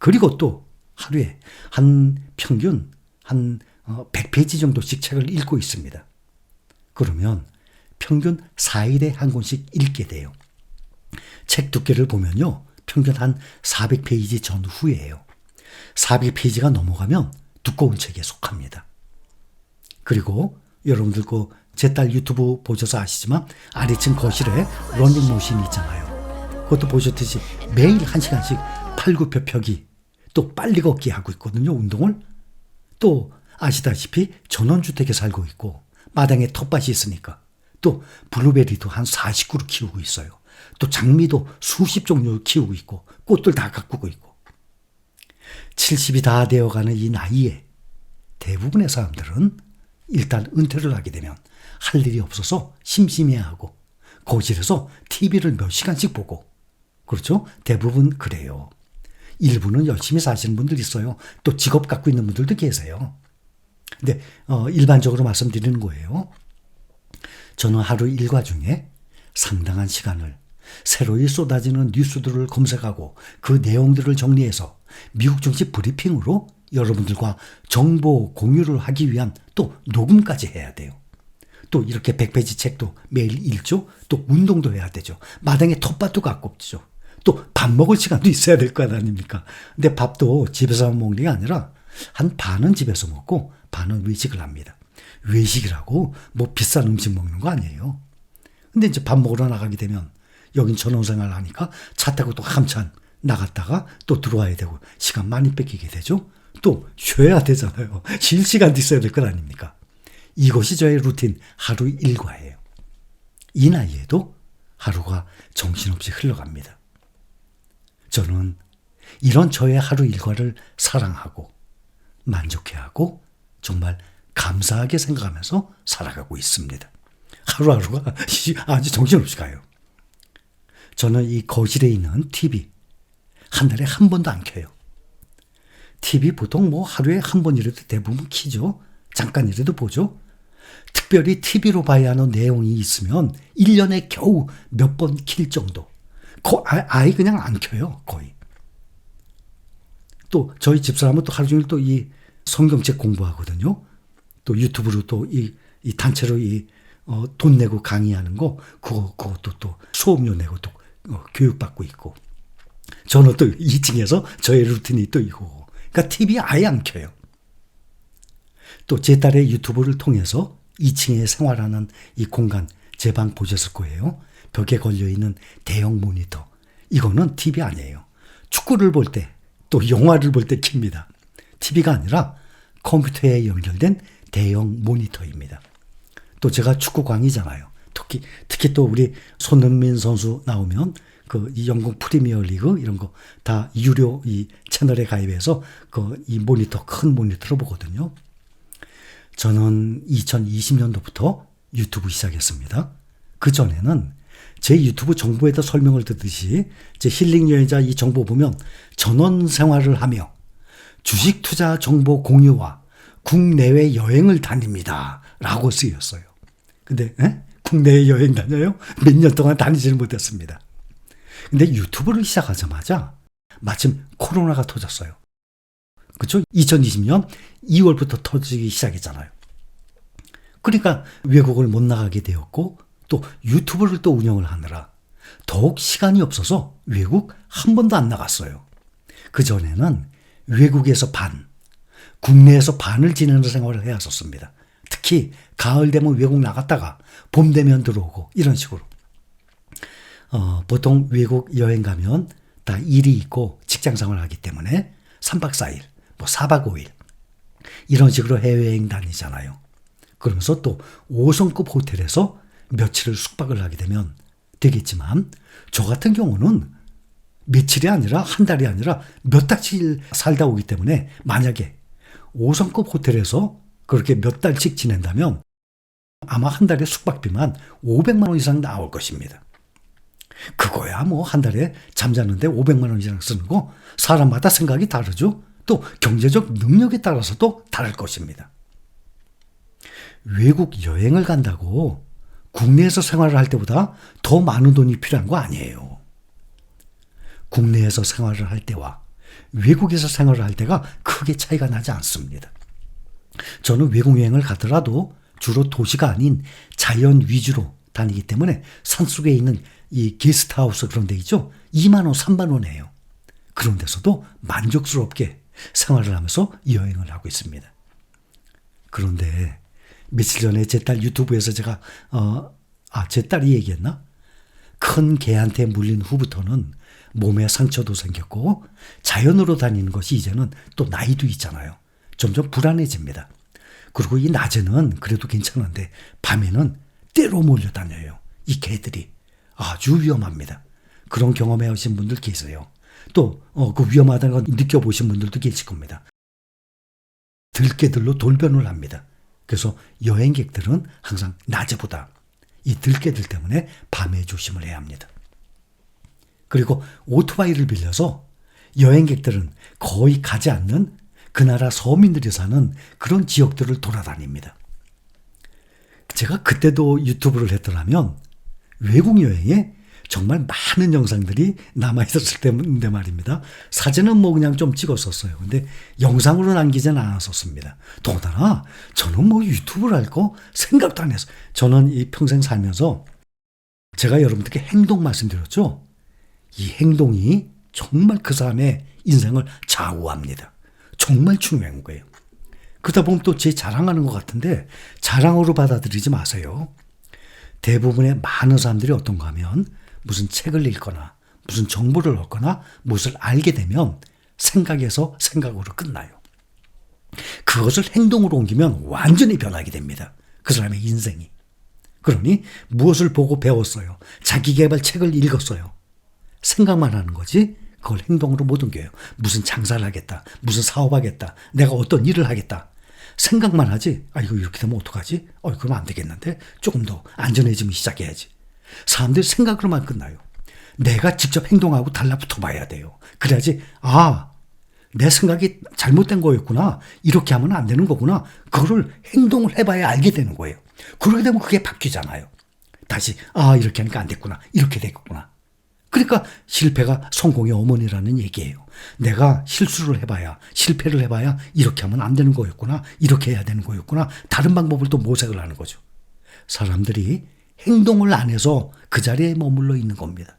그리고 또 하루에 평균 100페이지 정도씩 책을 읽고 있습니다. 그러면 평균 4일에 한 권씩 읽게 돼요. 책 두께를 보면요. 평균 한 400페이지 전후예요. 400페이지가 넘어가면 두꺼운 책에 속합니다. 그리고 여러분들 제 딸 유튜브 보셔서 아시지만 아래층 거실에 러닝머신이 있잖아요. 그것도 보셨듯이 매일 1시간씩 팔굽혀 펴기 또 빨리 걷기 하고 있거든요. 운동을. 또 아시다시피 전원주택에 살고 있고 마당에 텃밭이 있으니까 또 블루베리도 한 40그루 키우고 있어요. 또 장미도 수십 종류 키우고 있고 꽃들 다 가꾸고 있고 70이 다 되어가는 이 나이에 대부분의 사람들은 일단 은퇴를 하게 되면 할 일이 없어서 심심해하고 거실에서 TV를 몇 시간씩 보고 그렇죠? 대부분 그래요. 일부는 열심히 사시는 분들 있어요. 또 직업 갖고 있는 분들도 계세요. 근데 일반적으로 말씀드리는 거예요. 저는 하루 일과 중에 상당한 시간을 새로이 쏟아지는 뉴스들을 검색하고 그 내용들을 정리해서 미국 정치 브리핑으로 여러분들과 정보 공유를 하기 위한 또 녹음까지 해야 돼요. 또 이렇게 100페이지 책도 매일 읽죠. 또 운동도 해야 되죠. 마당에 텃밭도 가꾸죠. 또 밥 먹을 시간도 있어야 될 거 아닙니까? 근데 밥도 집에서 먹는 게 아니라 한 반은 집에서 먹고 반은 외식을 합니다. 외식이라고 뭐 비싼 음식 먹는 거 아니에요. 근데 이제 밥 먹으러 나가게 되면 여긴 전원생활 하니까 차 타고 또 한참 나갔다가 또 들어와야 되고 시간 많이 뺏기게 되죠. 또 쉬어야 되잖아요. 쉴 시간도 있어야 될 것 아닙니까? 이것이 저의 루틴 하루 일과예요. 이 나이에도 하루가 정신없이 흘러갑니다. 저는 이런 저의 하루 일과를 사랑하고 만족해하고 정말 감사하게 생각하면서 살아가고 있습니다. 하루하루가 아주 정신없이 가요. 저는 이 거실에 있는 TV 한 달에 한 번도 안 켜요. TV 보통 하루에 한 번이라도 대부분 켜죠. 잠깐이라도 보죠. 특별히 TV로 봐야 하는 내용이 있으면 1년에 겨우 몇 번 킬 정도. 아예 그냥 안 켜요. 거의. 또 저희 집사람은 또 하루 종일 또 이 성경책 공부하거든요. 또 유튜브로 또 이 단체로 돈 내고 강의하는 거 그것도 또 수업료 내고 또 교육받고 있고. 저는 또 2층에서 저의 루틴이 또 있고. 그러니까 TV 아예 안 켜요. 또 제 딸의 유튜브를 통해서 2층에 생활하는 이 공간, 제 방 보셨을 거예요. 벽에 걸려있는 대형 모니터. 이거는 TV 아니에요. 축구를 볼 때, 또 영화를 볼 때 켭니다. TV가 아니라 컴퓨터에 연결된 대형 모니터입니다. 또 제가 축구광이잖아요. 특히 또 우리 손흥민 선수 나오면 이 영국 프리미어 리그 이런 거 다 유료 이 채널에 가입해서 이 모니터, 큰 모니터로 보거든요. 저는 2020년도부터 유튜브 시작했습니다. 그 전에는 제 유튜브 정보에다 설명을 듣듯이 제 힐링 여행자 이 정보 보면 전원 생활을 하며 주식 투자 정보 공유와 국내외 여행을 다닙니다. 라고 쓰였어요. 근데 국내에 여행 다녀요? 몇 년 동안 다니지는 못했습니다. 근데 유튜브를 시작하자마자 마침 코로나가 터졌어요. 그렇죠? 2020년 2월부터 터지기 시작했잖아요. 그러니까 외국을 못 나가게 되었고 또 유튜브를 또 운영을 하느라 더욱 시간이 없어서 외국 한 번도 안 나갔어요. 그전에는 외국에서 반, 국내에서 반을 지내는 생활을 해왔었습니다. 특히 가을 되면 외국 나갔다가 봄 되면 들어오고 이런 식으로. 보통 외국 여행 가면 다 일이 있고 직장 생활을 하기 때문에 3박 4일, 4박 5일 이런 식으로 해외여행 다니잖아요. 그러면서 또 5성급 호텔에서 며칠을 숙박을 하게 되면 되겠지만 저 같은 경우는 며칠이 아니라 한 달이 아니라 몇 달씩 살다 오기 때문에 만약에 5성급 호텔에서 그렇게 몇 달씩 지낸다면 아마 한 달에 숙박비만 500만 원 이상 나올 것입니다. 그거야 한 달에 잠자는데 500만 원 이상 쓰는 거 사람마다 생각이 다르죠. 또 경제적 능력에 따라서도 다를 것입니다. 외국 여행을 간다고 국내에서 생활을 할 때보다 더 많은 돈이 필요한 거 아니에요. 국내에서 생활을 할 때와 외국에서 생활을 할 때가 크게 차이가 나지 않습니다. 저는 외국 여행을 가더라도 주로 도시가 아닌 자연 위주로 다니기 때문에 산속에 있는 이 게스트하우스 그런 데 있죠. 2만 원, 3만 원이에요. 그런 데서도 만족스럽게 생활을 하면서 여행을 하고 있습니다. 그런데 며칠 전에 제 딸 유튜브에서 제가 제 딸이 얘기했나? 큰 개한테 물린 후부터는 몸에 상처도 생겼고 자연으로 다니는 것이 이제는 또 나이도 있잖아요. 점점 불안해집니다. 그리고 이 낮에는 그래도 괜찮은데 밤에는 떼로 몰려다녀요. 이 개들이 아주 위험합니다. 그런 경험해 오신 분들 계세요. 또 그 위험하다는 걸 느껴보신 분들도 계실 겁니다. 들개들로 돌변을 합니다. 그래서 여행객들은 항상 낮에보다 이 들개들 때문에 밤에 조심을 해야 합니다. 그리고 오토바이를 빌려서 여행객들은 거의 가지 않는 그 나라 서민들이 사는 그런 지역들을 돌아다닙니다. 제가 그때도 유튜브를 했더라면 외국 여행에 정말 많은 영상들이 남아있었을 때인데 말입니다. 사진은 뭐 그냥 좀 찍었었어요. 근데 영상으로 남기진 않았었습니다. 더군다나 저는 뭐 유튜브를 할 거 생각도 안 했어요. 저는 이 평생 살면서 제가 여러분들께 행동 말씀드렸죠. 이 행동이 정말 그 사람의 인생을 좌우합니다. 정말 중요한 거예요. 그러다 보면 또 제 자랑하는 것 같은데 자랑으로 받아들이지 마세요. 대부분의 많은 사람들이 어떤가 하면 무슨 책을 읽거나 무슨 정보를 얻거나 무엇을 알게 되면 생각에서 생각으로 끝나요. 그것을 행동으로 옮기면 완전히 변하게 됩니다. 그 사람의 인생이. 그러니 무엇을 보고 배웠어요. 자기계발 책을 읽었어요. 생각만 하는 거지 그걸 행동으로 못 옮겨요. 무슨 장사를 하겠다. 무슨 사업하겠다. 내가 어떤 일을 하겠다. 생각만 하지. 이거 이렇게 되면 어떡하지? 그러면 안 되겠는데? 조금 더 안전해지면 시작해야지. 사람들이 생각으로만 끝나요. 내가 직접 행동하고 달라붙어 봐야 돼요. 그래야지 내 생각이 잘못된 거였구나. 이렇게 하면 안 되는 거구나. 그거를 행동을 해봐야 알게 되는 거예요. 그러게 되면 그게 바뀌잖아요. 다시 이렇게 하니까 안 됐구나. 이렇게 되겠구나. 그러니까 실패가 성공의 어머니라는 얘기예요. 내가 실수를 해봐야 실패를 해봐야 이렇게 하면 안 되는 거였구나. 이렇게 해야 되는 거였구나. 다른 방법을 또 모색을 하는 거죠. 사람들이 행동을 안 해서 그 자리에 머물러 있는 겁니다.